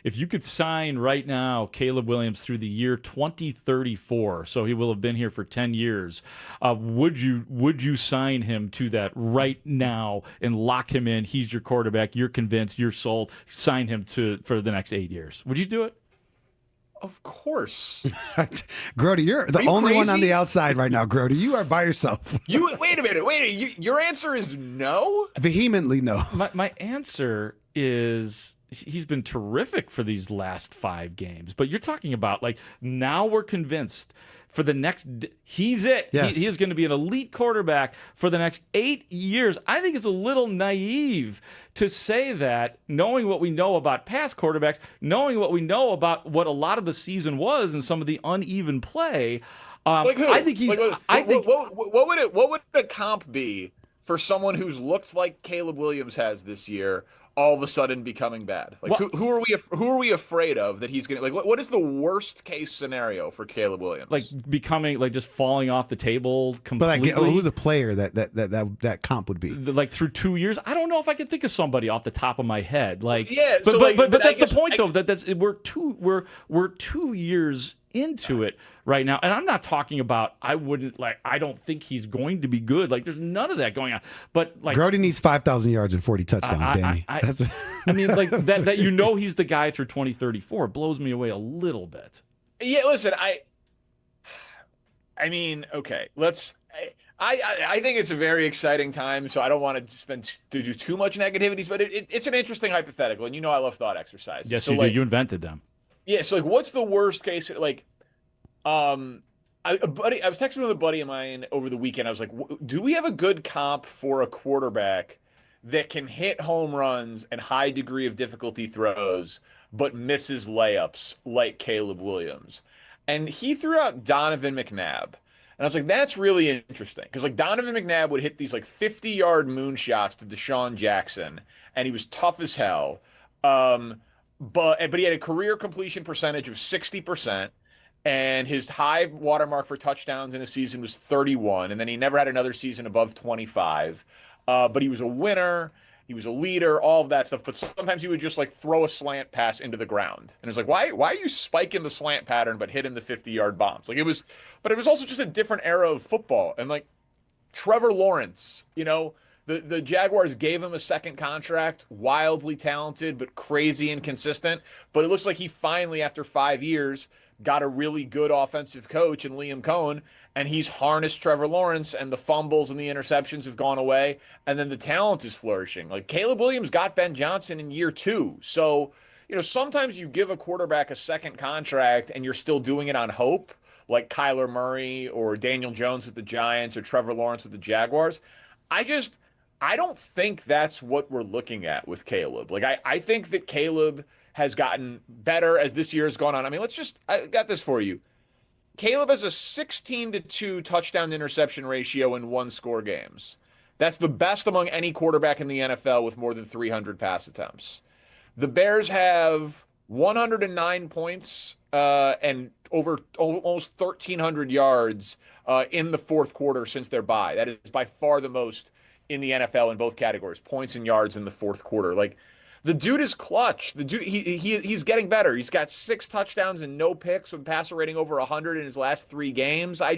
If you could sign right now Caleb Williams through the year 2034, so he will have been here for 10 years, would you sign him to that right now and lock him in? He's your quarterback. You're convinced. You're sold. Sign him for the next 8 years. Would you do it? Of course. Grote, you're Are the you only one on the crazy? outside right now, Grote. You are by yourself. You wait a minute. Your answer is no? Vehemently no. My answer is he's been terrific for these last 5 games. But you're talking about like now we're convinced for the next he's it. Yes. He is going to be an elite quarterback for the next 8 years. I think it's a little naive to say that knowing what we know about past quarterbacks, knowing what we know about what a lot of the season was and some of the uneven play. Like who? I think he's. I think what would the comp be for someone who's looked like Caleb Williams has this year, all of a sudden becoming bad? Like well, who are we afraid of that he's gonna like? What is the worst case scenario for Caleb Williams? like becoming like just falling off the table But completely. like, who's a player that comp would be? Like through 2 years, I don't know if I can think of somebody off the top of my head. Like, Yeah, but so, but like, but, but I that's the guess point though. That's we're 2 years into it right now, and I'm not talking about I don't think he's going to be good. Like, there's none of that going on. But like, Grote needs 5,000 yards and 40 touchdowns, Danny. That's I mean, like that he's the guy through 2034 blows me away a little bit. Yeah, listen, I mean, okay, I think it's a very exciting time, so I don't want to do too much negativities, but it's an interesting hypothetical, and I love thought exercises. Yes, So you like, do. You invented them. yeah, so like, what's the worst case? Like, I was texting with a buddy of mine over the weekend. I was like, do we have a good comp for a quarterback that can hit home runs and high degree of difficulty throws, but misses layups like Caleb Williams? And he threw out Donovan McNabb. And I was like, that's really interesting. Because like Donovan McNabb would hit these like 50-yard moonshots to Deshaun Jackson, and he was tough as hell. But he had a career completion percentage of 60%, and his high watermark for touchdowns in a season was 31, and then he never had another season above 25. But he was a winner. He was a leader, all of that stuff. But sometimes he would just like throw a slant pass into the ground. And it was like, why are you spiking the slant pattern but hitting the 50-yard bombs? But it was also just a different era of football. And like Trevor Lawrence, the Jaguars gave him a second contract, wildly talented, but crazy inconsistent. But it looks like he finally, after 5 years, got a really good offensive coach in Liam Cohen, and he's harnessed Trevor Lawrence, and the fumbles and the interceptions have gone away, and then the talent is flourishing. Like Caleb Williams got Ben Johnson in year 2. So, sometimes you give a quarterback a second contract and you're still doing it on hope, like Kyler Murray or Daniel Jones with the Giants or Trevor Lawrence with the Jaguars. I don't think that's what we're looking at with Caleb. Like I think that Caleb has gotten better as this year has gone on. I mean, I got this for you. Caleb has a 16-2 touchdown interception ratio in one score games. That's the best among any quarterback in the NFL with more than 300 pass attempts. The Bears have 109 points and over almost 1,300 yards in the fourth quarter since their bye. That is by far the most in the NFL in both categories, points and yards in the fourth quarter. Like the dude is clutch. The dude he's getting better. He's got 6 touchdowns and no picks with passer rating over 100 in his last 3 games. I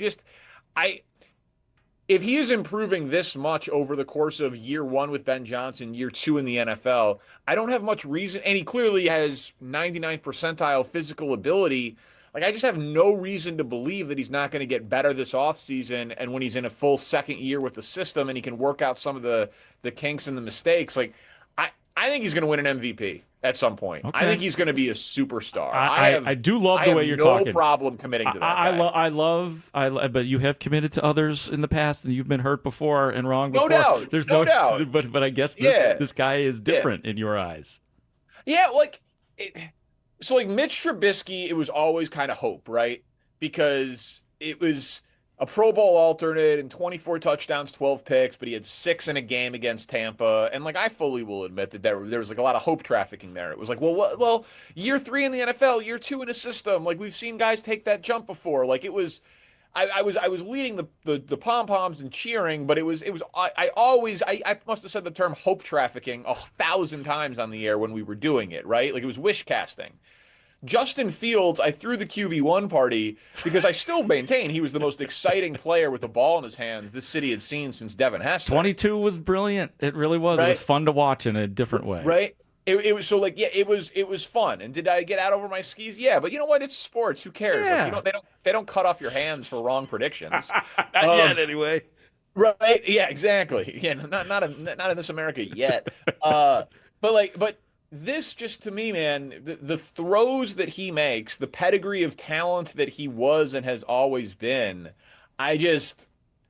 if he is improving this much over the course of year 1 with Ben Johnson, year 2 in the NFL, I don't have much reason, and he clearly has 99th percentile physical ability. Like, I just have no reason to believe that he's not going to get better this offseason, and when he's in a full second year with the system and he can work out some of the kinks and the mistakes. Like, I think he's going to win an MVP at some point. Okay. I think he's going to be a superstar. I do love the way you're talking. No problem committing to that guy. But you have committed to others in the past, and you've been hurt before and wrong before. No doubt. There's no doubt. But I guess this guy is different in your eyes. Yeah, so like Mitch Trubisky, it was always kind of hope, right? Because it was a Pro Bowl alternate and 24 touchdowns, 12 picks, but he had 6 in a game against Tampa. And like I fully will admit that there was like a lot of hope trafficking there. It was like, well, year 3 in the NFL, year 2 in a system. Like we've seen guys take that jump before. Like it was, I was leading the pom poms and cheering, but I must have said the term hope trafficking 1,000 times on the air when we were doing it, right? Like it was wish casting. Justin Fields, I threw the QB1 party because I still maintain he was the most exciting player with the ball in his hands this city had seen since Devin Hester. 22 was brilliant. It really was. Right? It was fun to watch in a different way. Right? It was so like, yeah, it was fun. And did I get out over my skis? Yeah, but you know what? It's sports. Who cares? Yeah. Like, they don't cut off your hands for wrong predictions. Not yet, anyway. Right? Yeah, exactly. Yeah, not in this America yet. But this just to me, man, the throws that he makes, the pedigree of talent that he was and has always been,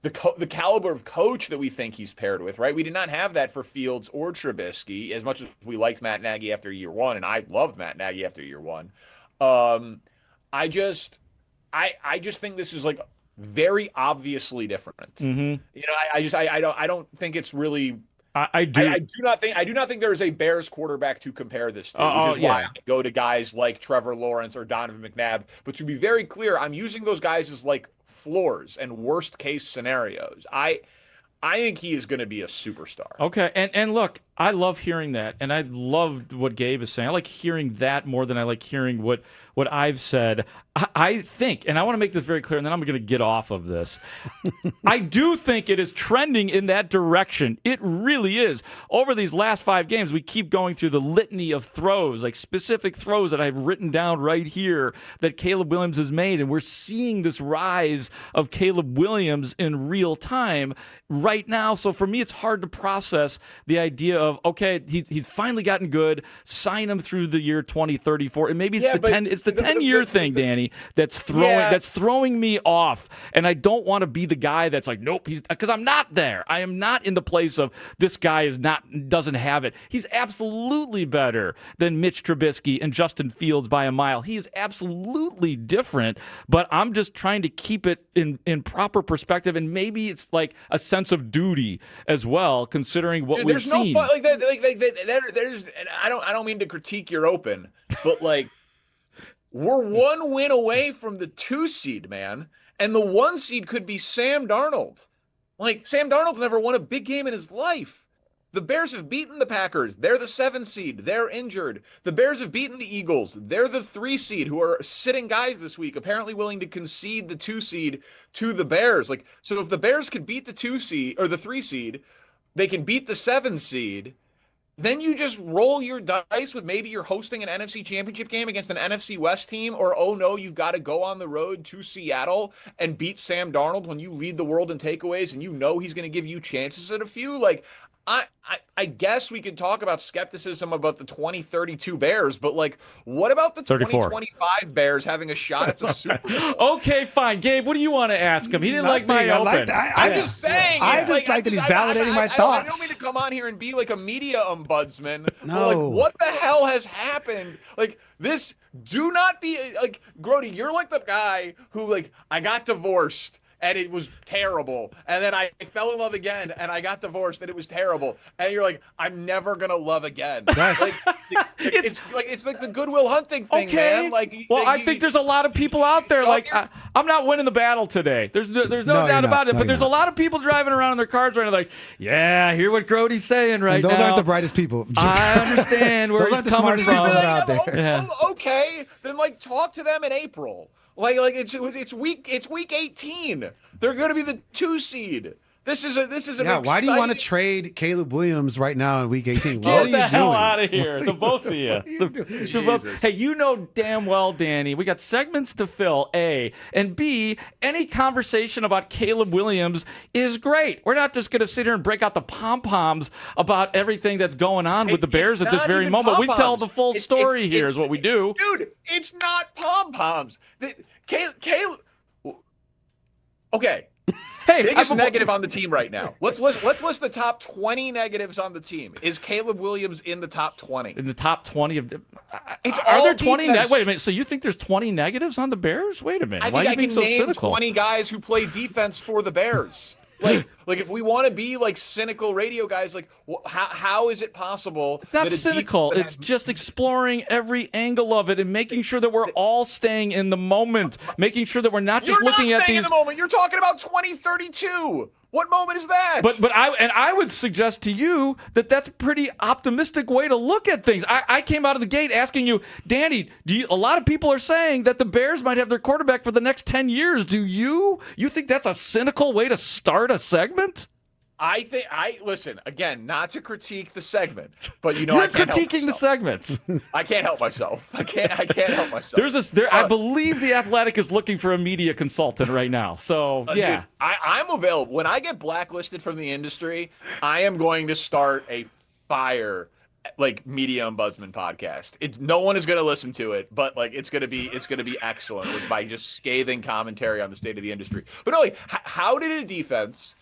the caliber of coach that we think he's paired with, right? We did not have that for Fields or Trubisky, as much as we liked Matt Nagy after year one, and I loved Matt Nagy after year one. I just think this is like very obviously different. Mm-hmm. You know, I don't think it's really. I do not think there is a Bears quarterback to compare this to, which is why I go to guys like Trevor Lawrence or Donovan McNabb. But to be very clear, I'm using those guys as like floors and worst case scenarios. I think he is going to be a superstar. Okay, and look, I love hearing that, and I love what Gabe is saying. I like hearing that more than I like hearing what I've said. I think, and I want to make this very clear, and then I'm going to get off of this. I do think it is trending in that direction. It really is. Over these last 5 games, we keep going through the litany of throws, like specific throws that I've written down right here that Caleb Williams has made, and we're seeing this rise of Caleb Williams in real time right now. So for me, it's hard to process the idea of, okay, he's finally gotten good, sign him through the year 2034, and maybe it's the 10-year thing, Danny, that's throwing me off, and I don't want to be the guy that's like, nope, because I'm not there. I am not in the place of this guy doesn't have it. He's absolutely better than Mitch Trubisky and Justin Fields by a mile. He is absolutely different, but I'm just trying to keep it in proper perspective, and maybe it's like a sense of duty as well, considering what we've seen. No fun, like that. There's, and I don't mean to critique your open, but like. We're 1 win away from the 2 seed, man. And the 1 seed could be Sam Darnold. Like, Sam Darnold's never won a big game in his life. The Bears have beaten the Packers. They're the 7 seed. They're injured. The Bears have beaten the Eagles. They're the 3 seed who are sitting guys this week, apparently willing to concede the 2 seed to the Bears. Like, so if the Bears could beat the 2 seed or the 3 seed, they can beat the 7 seed. Then you just roll your dice with maybe you're hosting an NFC championship game against an NFC West team, or, oh no, you've got to go on the road to Seattle and beat Sam Darnold when you lead the world in takeaways and you know he's going to give you chances at a few. Like, I guess we could talk about skepticism about the 2032 Bears, but like, what about the 2025 Bears having a shot at the Super Bowl? Okay, fine. Gabe, what do you want to ask him? He didn't like my open. I'm just saying. I just like that he's validating my thoughts. I don't mean to come on here and be like a media ombudsman. No. Like, what the hell has happened? Like, this, do not be, like, Grote, you're like the guy who, like, I got divorced. And it was terrible. And then I fell in love again, and I got divorced, and it was terrible. And you're like, I'm never gonna love again. Yes. Like, it's like the Goodwill Hunting thing, okay. man. Like, well, I think there's a lot of people out there. Like, I'm not winning the battle today. There's no doubt about it. But there's a lot of people driving around in their cars right now, like, yeah, I hear what Grote's saying right now. Those aren't the brightest people. I understand where he's coming from. People that are out there. Yeah. Okay, then like talk to them in April. Like it's week 18. They're going to be the 2 seed. This is an why do you want to trade Caleb Williams right now in week 18? Get the hell out of here, the both of you. Hey, you know damn well, Danny, we got segments to fill, A, and B, any conversation about Caleb Williams is great. We're not just going to sit here and break out the pom-poms about everything that's going on with the Bears at this very moment. We tell the full story here is what we do. Dude, it's not pom-poms. Caleb... Okay. Hey, biggest negative on the team right now. Let's list the top 20 negatives on the team. Is Caleb Williams in the top 20? In the top 20 of are there 20? Wait a minute. So you think there's 20 negatives on the Bears? Wait a minute. I think I can name 20 guys who play defense for the Bears. Like if we want to be like cynical radio guys, like how is it possible? It's not that a cynical. defense It's just exploring every angle of it and making sure that we're all staying in the moment, making sure that we're not just You're looking not at staying these. in the moment. You're talking about 2032. What moment is that? But I would suggest to you that that's a pretty optimistic way to look at things. I came out of the gate asking you, Danny, a lot of people are saying that the Bears might have their quarterback for the next 10 years. Do you? You think that's a cynical way to start a segment? Listen again, not to critique the segment, but You're I can't critiquing the segment. I can't help myself. I can't help myself. I believe the Athletic is looking for a media consultant right now. So yeah, dude, I'm available. When I get blacklisted from the industry, I am going to start a fire like media ombudsman podcast. No one is going to listen to it, but like it's going to be excellent with my just scathing commentary on the state of the industry. But no, like how did a defense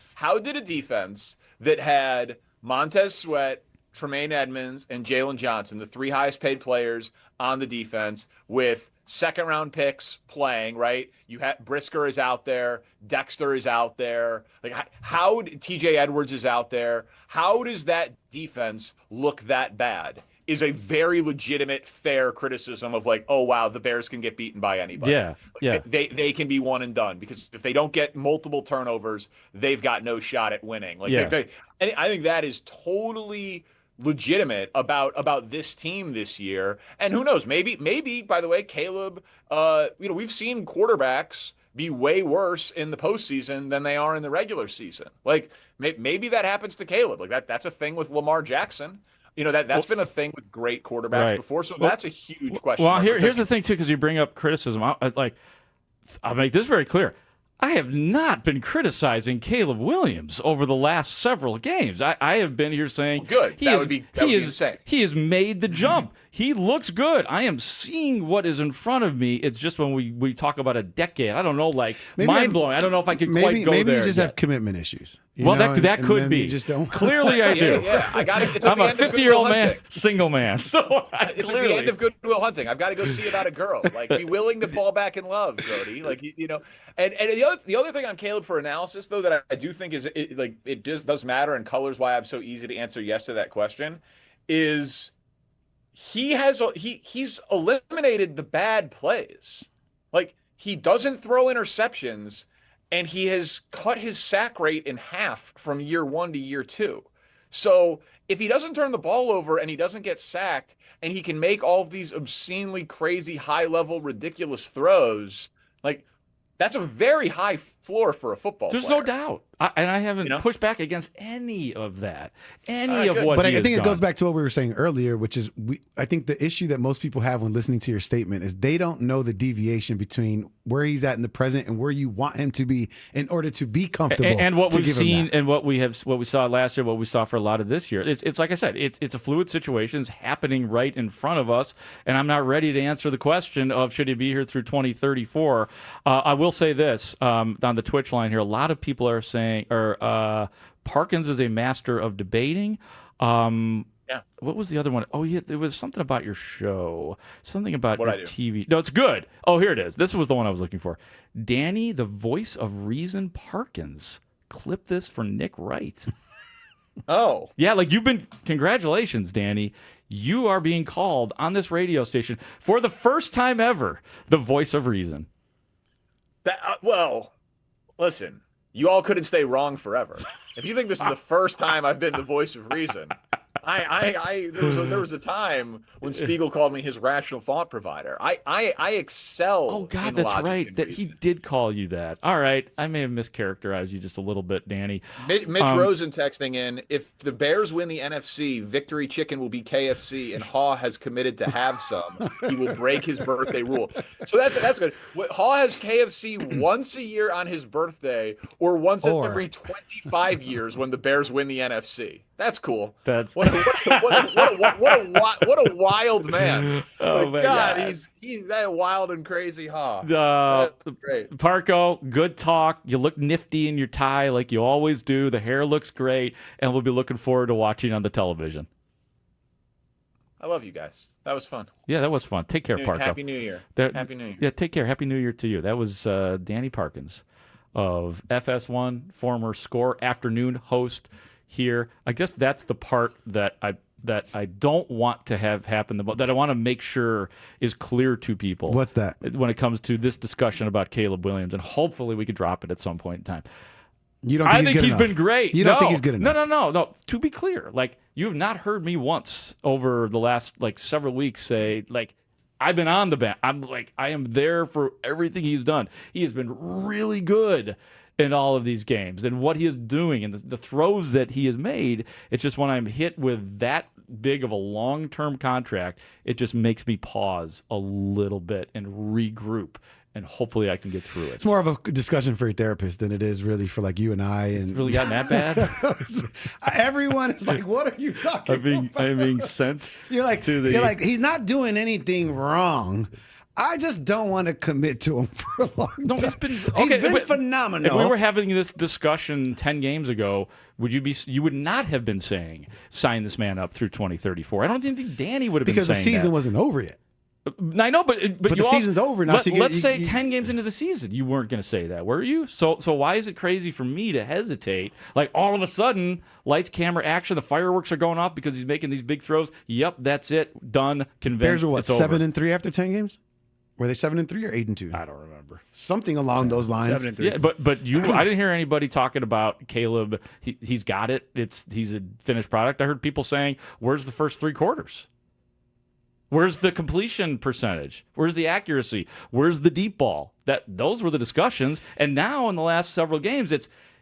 that had Montez Sweat, Tremaine Edmonds, and Jalen Johnson, the three highest paid players on the defense, with second-round picks playing, right? You have Brisker is out there, Dexter is out there. Like how TJ Edwards is out there. How does that defense look that bad? Is a very legitimate, fair criticism of like, oh wow, the Bears can get beaten by anybody. Yeah, yeah. They can be one and done because if they don't get multiple turnovers, they've got no shot at winning. Like, I think that is totally legitimate about this team this year. And who knows? Maybe by the way, Caleb. We've seen quarterbacks be way worse in the postseason than they are in the regular season. Like maybe that happens to Caleb. Like that's a thing with Lamar Jackson. That's been a thing with great quarterbacks before, so that's a huge question. Well, here's the thing, too, because you bring up criticism. I'll make this very clear. I have not been criticizing Caleb Williams over the last several games. I have been here saying good. That would be insane. He has made the jump. He looks good. I am seeing what is in front of me. It's just when we talk about a decade, I don't know, like mind-blowing. I don't know if I could quite go there. Maybe you just have commitment issues. That could be. You just don't. Clearly, I do. Yeah. I'm a 50-year-old man, single man. So it's like the end of Good Will Hunting. I've got to go see about a girl. Like, be willing to fall back in love, Grote. Like, And the other thing on Caleb for analysis, though, that I do think is it does matter and colors why I'm so easy to answer yes to that question, is he's eliminated the bad plays. Like, he doesn't throw interceptions, and he has cut his sack rate in half from year 1 to year 2. So if he doesn't turn the ball over and he doesn't get sacked and he can make all of these obscenely crazy, high-level, ridiculous throws, like, that's a very high floor for a football player. There's no doubt. I haven't pushed back against any of that. But I think it goes back to what we were saying earlier, which is I think the issue that most people have when listening to your statement is they don't know the deviation between where he's at in the present and where you want him to be in order to be comfortable. And what we've seen and what we saw last year, what we saw for a lot of this year. It's like I said, it's a fluid situation. It's happening right in front of us, and I'm not ready to answer the question of should he be here through 2034. I will say this on the Twitch line here. A lot of people are saying, Parkins is a master of debating. Yeah. What was the other one? Oh, yeah, there was something about your show. Something about what your I do. TV. No, it's good. Oh, here it is. This was the one I was looking for. Danny, the voice of reason, Parkins. Clip this for Nick Wright. Oh. Yeah, like congratulations, Danny. You are being called on this radio station for the first time ever, the voice of reason. Well, listen. You all couldn't stay wrong forever. If you think this is the first time I've been the voice of reason, there was a time when Spiegel called me his rational thought provider. I excel. Oh God, in that's logic right. and That reason. he did call you that. All right, I may have mischaracterized you just a little bit, Danny. Mitch Rosen texting in: if the Bears win the NFC, Victory Chicken will be KFC, and Haugh has committed to have some. He will break his birthday rule. So that's good. Haugh has KFC once a year on his birthday, or once every 25 years when the Bears win the NFC. That's cool. That's what a wild man. Oh my God. He's that wild and crazy Haugh. That's great. Parco, good talk. You look nifty in your tie like you always do. The hair looks great, and we'll be looking forward to watching on the television. I love you guys. That was fun. Yeah, that was fun. Take care, Parco. Happy New Year. Happy New Year. Yeah, take care. Happy New Year to you. That was Danny Parkins. of FS1, former Score afternoon host here. I guess that's the part that I don't want to have happen, that I want to make sure is clear to people. What's that? When it comes to this discussion about Caleb Williams, and hopefully we could drop it at some point in time. You don't think I think he's been great. You don't think he's good enough? No. To be clear, like, you have not heard me once over the last several weeks say I've been on the bench. I am there for everything he's done. He has been really good in all of these games, and what he is doing and the throws that he has made. It's just when I'm hit with that big of a long-term contract, it just makes me pause a little bit and regroup, and hopefully I can get through it. It's more of a discussion for your therapist than it is really for you and I. And it's really gotten that bad? Everyone is like, what are you talking about? I'm being sent. You're like, he's not doing anything wrong. I just don't want to commit to him for a long time. No, he's been phenomenal. If we were having this discussion 10 games ago, you would not have been saying sign this man up through 2034. I don't even think Danny would have been saying that. Because the season wasn't over yet. I know, but the season's over now. Let's say 10 games into the season, you weren't going to say that, were you? So why is it crazy for me to hesitate? All of a sudden, lights, camera, action, the fireworks are going off because he's making these big throws. Yep, that's it. Done. Convinced. Bears are what, it's over. 7-3 after 10 games? Were they 7-3 or 8-2? I don't remember. Something along those lines. 7-3. Yeah, but I didn't hear anybody talking about Caleb. He's got it. He's a finished product. I heard people saying, "Where's the first 3 quarters? Where's the completion percentage? Where's the accuracy? Where's the deep ball?" Those were the discussions. And now in the last several games,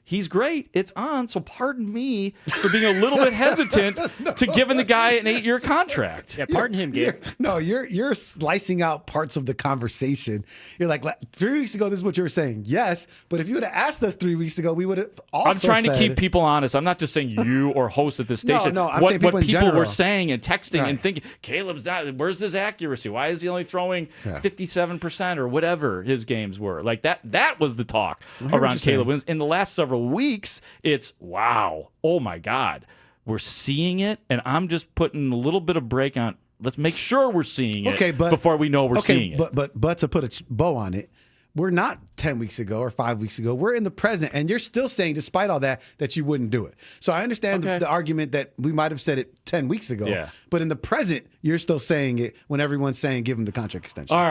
he's great. It's on. So pardon me for being a little bit hesitant to giving the guy an 8-year contract. Yeah, pardon him, Gabe. You're slicing out parts of the conversation. You're like, 3 weeks ago, this is what you were saying. Yes, but if you would have asked us 3 weeks ago, we would have also I'm trying to keep people honest. I'm not just saying you or hosts at this station. No, I'm what saying people in people general were saying and texting Right. and thinking, Caleb's not, where's his accuracy? Why is he only throwing 57% or whatever his games were? That was the talk around Caleb Williams. In the last several weeks, it's wow, oh my God, we're seeing it, and I'm just putting a little bit of break on. Let's make sure we're seeing it before we know we're seeing it. But to put a bow on it, we're not 10 weeks ago or 5 weeks ago. We're in the present, and you're still saying, despite all that you wouldn't do it. So I understand the argument that we might have said it 10 weeks ago, but in the present, you're still saying it when everyone's saying give him the contract extension. All right.